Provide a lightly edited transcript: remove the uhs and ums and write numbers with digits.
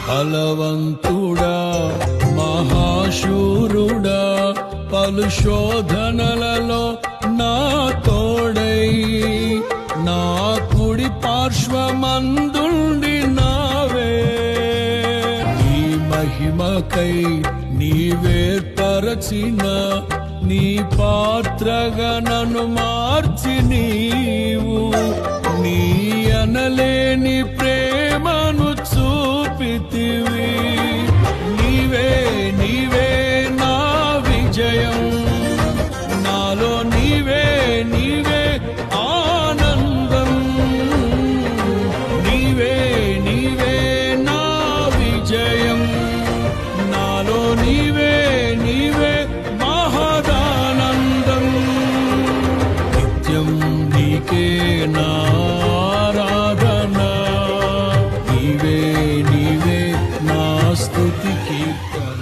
బలవంతుడా మహాశూరుడా పలు శోధనలలో నా తోడై నా కుడి పార్శ్వమందుండి నావే నీ మహిమకై నీవేర్పరచిన నీ పాత్రగా నన్ను మార్చి నీవు నీ అనలేని ప్రేమను చూపితివి నీవే నీవే నా విజయం నాలో నీవే నీవే ఆనందం నీవే నీవే నా విజయం నాలో నీవే నీవే మహదానందం నిత్యం నీకే నా ఆరాధన నీవే నీవే నా స్తుతి కీర్తన